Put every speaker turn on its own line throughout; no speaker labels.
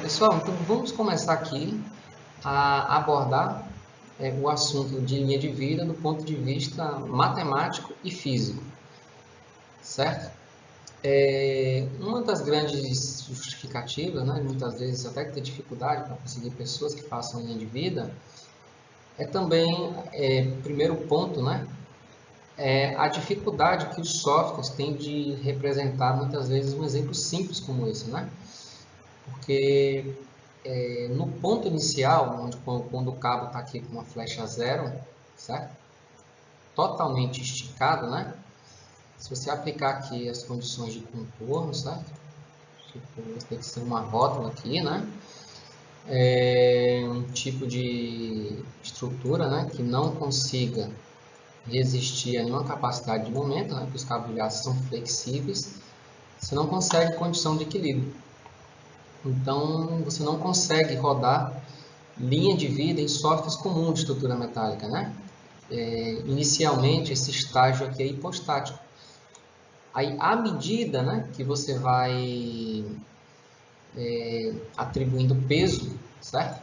Pessoal, então vamos começar aqui a abordar o assunto de linha de vida do ponto de vista matemático e físico, certo? Uma das grandes justificativas, né, muitas vezes até que tem dificuldade para conseguir pessoas que façam linha de vida, é também, primeiro ponto, né, é a dificuldade que os softwares têm de representar muitas vezes um exemplo simples como esse, né? Porque no ponto inicial, onde quando o cabo está aqui com uma flecha zero, certo? Totalmente esticado, né? Se você aplicar aqui as condições de contorno, certo? Tipo, tem que ser uma rótula aqui, né? Um tipo de estrutura, né? Que não consiga resistir a nenhuma capacidade de momento, né? Porque os cabos de aço são flexíveis. Você não consegue condição de equilíbrio. Então, você não consegue rodar linha de vida em softwares comuns de estrutura metálica, né? Inicialmente, esse estágio aqui é hipostático. Aí, à medida, né, que você vai atribuindo peso, certo?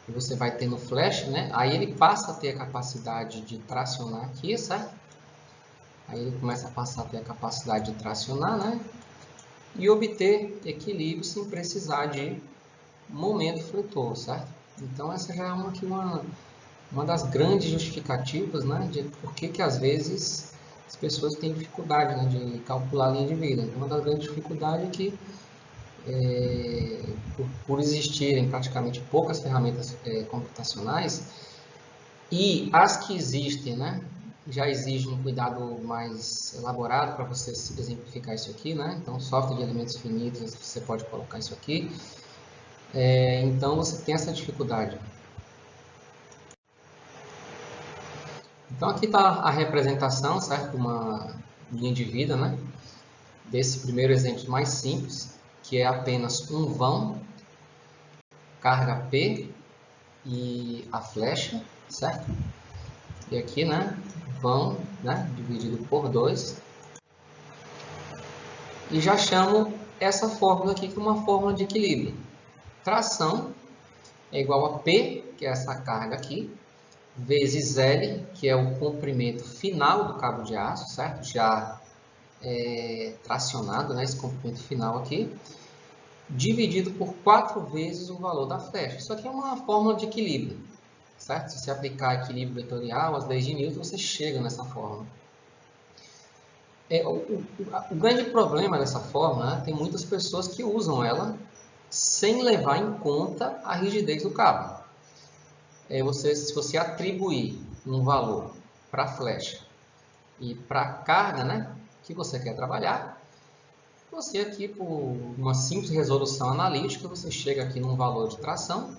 E você vai tendo flash, né? Aí ele passa a ter a capacidade de tracionar aqui, certo? Aí ele começa a passar a ter a capacidade de tracionar, né? E obter equilíbrio sem precisar de momento flutuoso, certo? Então essa já é uma das grandes justificativas, né, de por que às vezes as pessoas têm dificuldade, né, de calcular a linha de vida. Uma das grandes dificuldades é que, por existirem praticamente poucas ferramentas computacionais, e as que existem, né, já exigem um cuidado mais elaborado para você exemplificar isso aqui, né? Então, software de elementos finitos, você pode colocar isso aqui. Então, você tem essa dificuldade. Então, aqui está a representação, certo? Uma linha de vida, né? Desse primeiro exemplo mais simples, que é apenas um vão, carga P e a flecha, certo? E aqui, né? Vão, né? Dividido por 2. E já chamo essa fórmula aqui como uma fórmula de equilíbrio. Tração é igual a P, que é essa carga aqui, vezes L, que é o comprimento final do cabo de aço, certo? Já tracionado, né? Esse comprimento final aqui, dividido por 4 vezes o valor da flecha. Isso aqui é uma fórmula de equilíbrio, certo? Se você aplicar equilíbrio vetorial, as leis de Newton, você chega nessa fórmula. O grande problema dessa fórmula, né, tem muitas pessoas que usam ela sem levar em conta a rigidez do cabo. Se você atribuir um valor para a flecha e para a carga, né, que você quer trabalhar, você aqui, por uma simples resolução analítica, você chega aqui num valor de tração,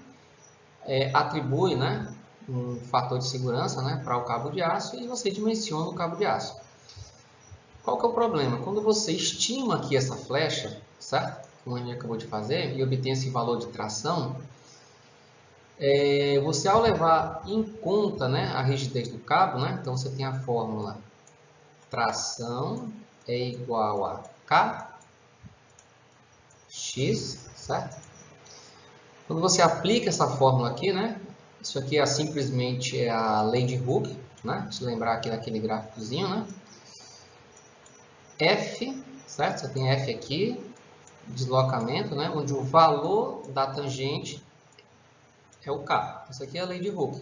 atribui, né, um fator de segurança, né, para o cabo de aço e você dimensiona o cabo de aço. Qual que é o problema? Quando você estima aqui essa flecha, certo? Como a gente acabou de fazer, e obtém esse valor de tração, você ao levar em conta, né, a rigidez do cabo, né, então você tem a fórmula tração é igual a Kx, certo? Quando você aplica essa fórmula aqui, né, isso aqui é simplesmente a lei de Hooke, né, se lembrar aqui daquele gráficozinho, né, F, certo? Você tem F aqui, deslocamento, né, onde o valor da tangente é o K. Isso aqui é a lei de Hooke.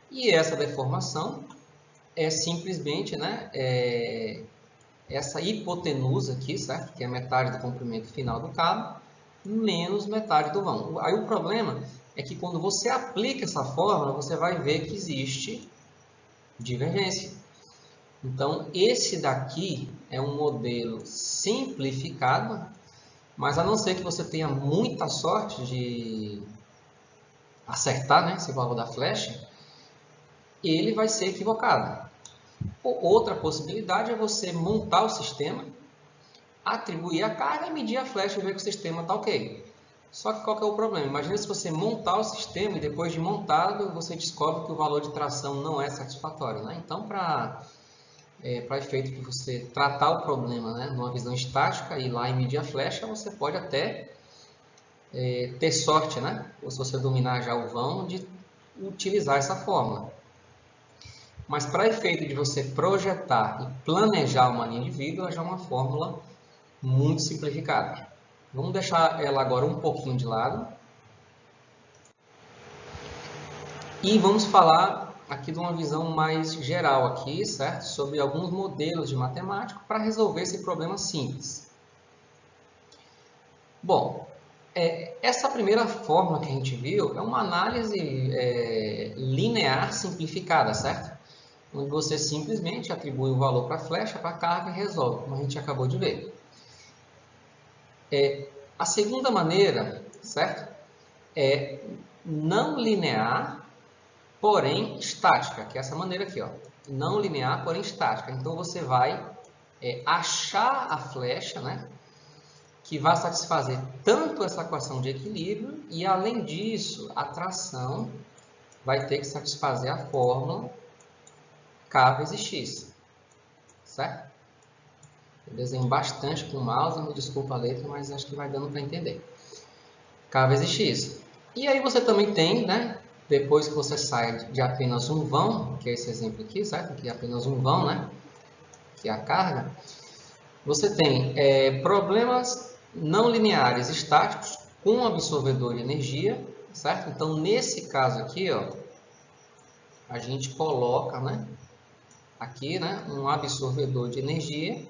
E essa deformação é simplesmente, né, essa hipotenusa aqui, certo? Que é metade do comprimento final do cabo, menos metade do vão. Aí o problema é que quando você aplica essa fórmula, você vai ver que existe divergência. Então, esse daqui é um modelo simplificado, mas a não ser que você tenha muita sorte de acertar, né, esse valor da flecha, ele vai ser equivocado. Outra possibilidade é você montar o sistema, atribuir a carga e medir a flecha e ver que o sistema está ok. Só que qual que é o problema? Imagina se você montar o sistema e depois de montado você descobre que o valor de tração não é satisfatório, né? Então, para efeito de você tratar o problema, né, numa visão estática, ir lá e medir a flecha, você pode até ter sorte, né? Ou se você dominar já o vão, de utilizar essa fórmula. Mas para efeito de você projetar e planejar uma linha de vida, ela já é uma fórmula muito simplificada. Vamos deixar ela agora um pouquinho de lado. E vamos falar aqui de uma visão mais geral aqui, certo? Sobre alguns modelos de matemática para resolver esse problema simples. Bom, essa primeira fórmula que a gente viu é uma análise linear simplificada, certo? Onde você simplesmente atribui um valor para a flecha, para a carga e resolve, como a gente acabou de ver. A segunda maneira, certo? É não linear, porém estática, que é essa maneira aqui, ó. Não linear, porém estática. Então, você vai achar a flecha, né? Que vai satisfazer tanto essa equação de equilíbrio e, além disso, a tração vai ter que satisfazer a fórmula K vezes X, certo? Eu desenho bastante com o mouse, me desculpa a letra, mas acho que vai dando para entender. K vezes X. E aí você também tem, né? Depois que você sai de apenas um vão, que é esse exemplo aqui, certo? Que é apenas um vão, né? Que é a carga. Você tem problemas não lineares estáticos com absorvedor de energia, certo? Então, nesse caso aqui, ó, a gente coloca, né? Aqui, né? Um absorvedor de energia,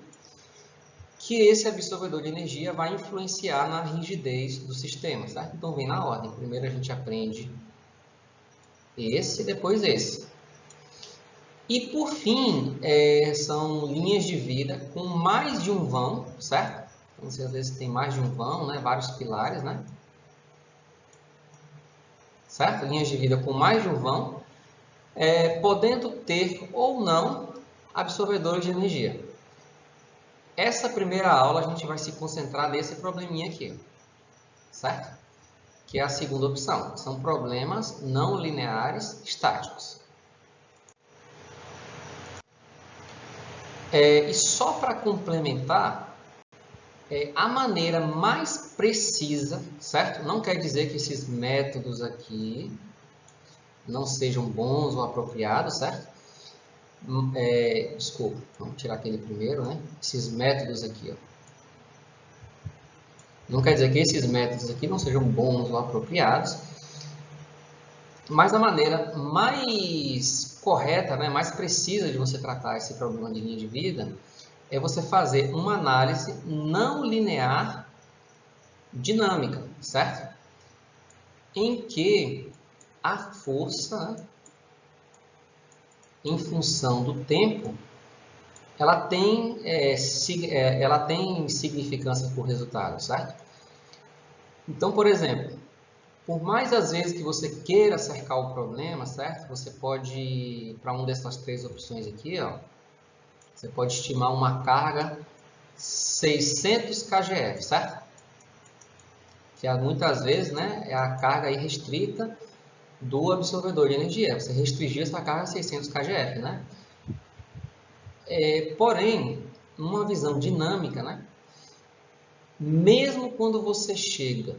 que esse absorvedor de energia vai influenciar na rigidez do sistema, certo? Então, vem na ordem. Primeiro a gente aprende esse, depois esse. E, por fim, são linhas de vida com mais de um vão, certo? Então, você às vezes tem mais de um vão, né? Vários pilares, né? Certo? Linhas de vida com mais de um vão, podendo ter ou não absorvedores de energia. Essa primeira aula a gente vai se concentrar nesse probleminha aqui, certo? Que é a segunda opção. São problemas não lineares estáticos. E só para complementar, a maneira mais precisa, certo? Não quer dizer que esses métodos aqui não sejam bons ou apropriados, certo? Desculpa, vamos tirar aquele primeiro, né? Esses métodos aqui, ó. Não quer dizer que esses métodos aqui não sejam bons ou apropriados, mas a maneira mais correta, né, mais precisa de você tratar esse problema de linha de vida é você fazer uma análise não linear dinâmica, certo? Em que a força, em função do tempo, ela tem significância por resultado, certo? Então, por exemplo, por mais às vezes que você queira cercar o problema, certo? Você pode, para uma dessas três opções aqui, ó, você pode estimar uma carga 600 kgf, certo? Que muitas vezes, né, é a carga irrestrita do absorvedor de energia. Você restringir essa carga a 600 kgf, né? Porém, numa visão dinâmica, né? Mesmo quando você chega,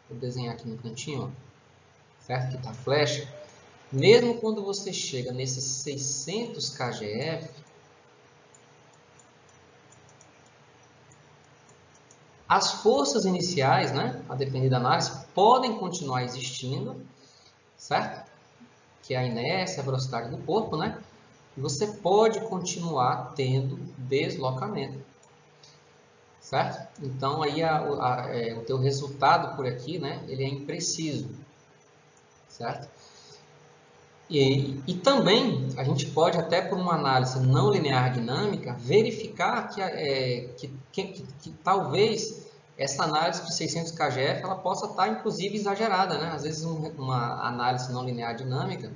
vou desenhar aqui no cantinho, ó, certo? Que está a flecha. Mesmo quando você chega nesses 600 kgf, as forças iniciais, né, a depender da análise, podem continuar existindo, certo? Que é a inércia, a velocidade do corpo, né? E você pode continuar tendo deslocamento, certo? Então, aí o teu resultado por aqui, né, ele é impreciso, certo? E também, a gente pode, até por uma análise não linear dinâmica, verificar que talvez essa análise de 600 kgf ela possa estar, inclusive, exagerada, né? Às vezes, uma análise não linear dinâmica,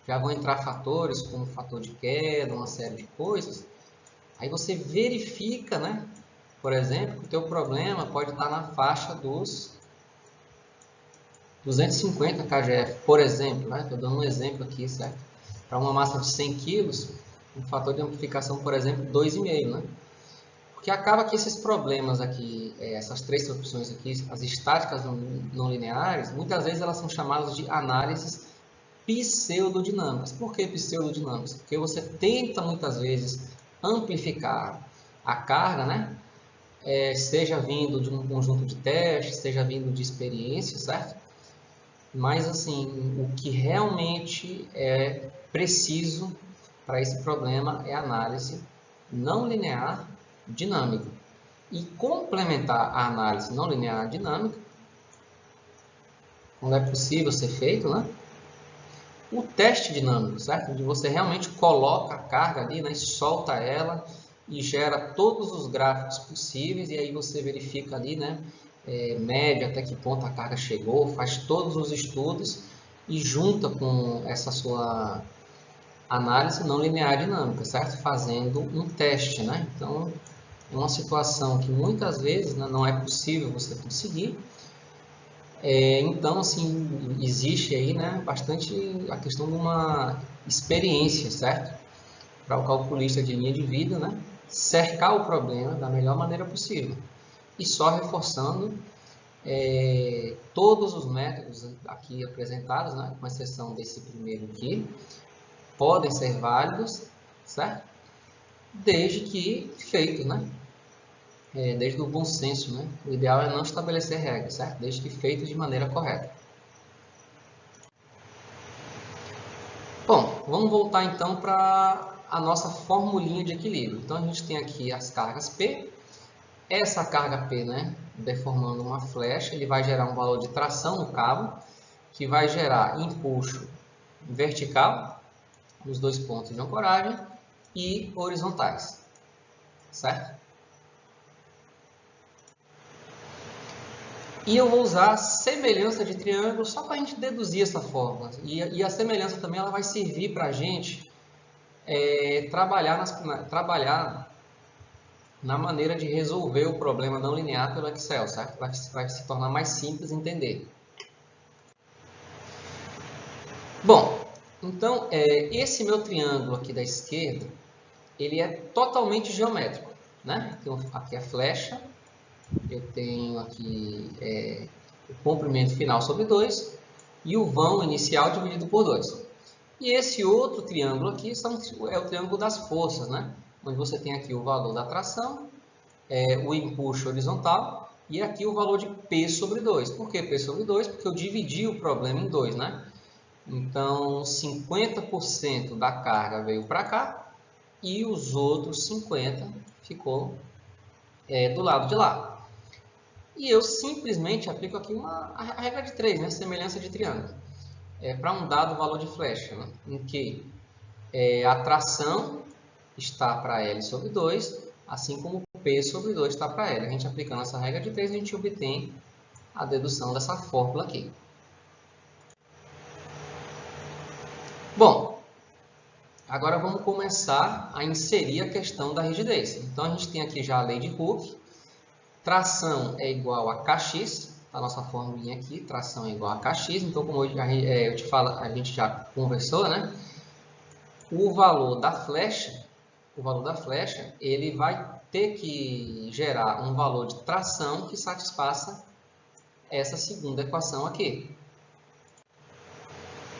já vão entrar fatores como fator de queda, uma série de coisas. Aí você verifica, né? Por exemplo, que o teu problema pode estar na faixa dos 250 kgf, por exemplo, né? Estou dando um exemplo aqui, certo? Para uma massa de 100 kg, um fator de amplificação, por exemplo, 2,5, né? Porque acaba que esses problemas aqui, essas três opções aqui, as estáticas não lineares, muitas vezes elas são chamadas de análises pseudodinâmicas. Por que pseudodinâmicas? Porque você tenta muitas vezes amplificar a carga, né? Seja vindo de um conjunto de testes, seja vindo de experiência, certo? Mas assim, o que realmente é preciso para esse problema é análise não linear dinâmica. E complementar a análise não linear dinâmica, quando é possível ser feito, né? O teste dinâmico, certo? Onde você realmente coloca a carga ali, né? E solta ela e gera todos os gráficos possíveis e aí você verifica ali, né? Mede até que ponto a carga chegou, faz todos os estudos e junta com essa sua análise não linear dinâmica, certo? Fazendo um teste, né? Então, é uma situação que muitas vezes, né, não é possível você conseguir. Então, assim, existe aí, né, bastante a questão de uma experiência, certo? Para o calculista de linha de vida, né, cercar o problema da melhor maneira possível. E só reforçando, todos os métodos aqui apresentados, né, com exceção desse primeiro aqui, podem ser válidos, certo? Desde que feito, né? Desde o bom senso, né? O ideal é não estabelecer regras, certo? Desde que feito de maneira correta. Bom, vamos voltar então para a nossa formulinha de equilíbrio. Então a gente tem aqui as cargas P. Essa carga P, né, deformando uma flecha, ele vai gerar um valor de tração no cabo, que vai gerar empuxo vertical nos dois pontos de ancoragem e horizontais, certo? E eu vou usar a semelhança de triângulo só para a gente deduzir essa fórmula. E a semelhança também ela vai servir para a gente trabalhar na maneira de resolver o problema não linear pelo Excel, certo? Vai se tornar mais simples entender. Bom, então esse meu triângulo aqui da esquerda, ele é totalmente geométrico, né? Então, aqui a flecha, eu tenho aqui o comprimento final sobre 2 e o vão inicial dividido por 2. E esse outro triângulo aqui é o triângulo das forças, né? Onde você tem aqui o valor da tração, o empuxo horizontal e aqui o valor de P sobre 2. Por que P sobre 2? Porque eu dividi o problema em dois, né? Então, 50% da carga veio para cá e os outros 50% ficou do lado de lá. E eu simplesmente aplico aqui a regra de 3, né? Semelhança de triângulo. Para um dado valor de flecha, né? Em que a tração está para L sobre 2, assim como P sobre 2 está para L. A gente aplicando essa regra de 3, a gente obtém a dedução dessa fórmula aqui. Bom, agora vamos começar a inserir a questão da rigidez. Então, a gente tem aqui já a lei de Hooke. Tração é igual a Kx, a nossa formulinha aqui, tração é igual a Kx. Então, como eu te falo, a gente já conversou, né? O valor da flecha, ele vai ter que gerar um valor de tração que satisfaça essa segunda equação aqui.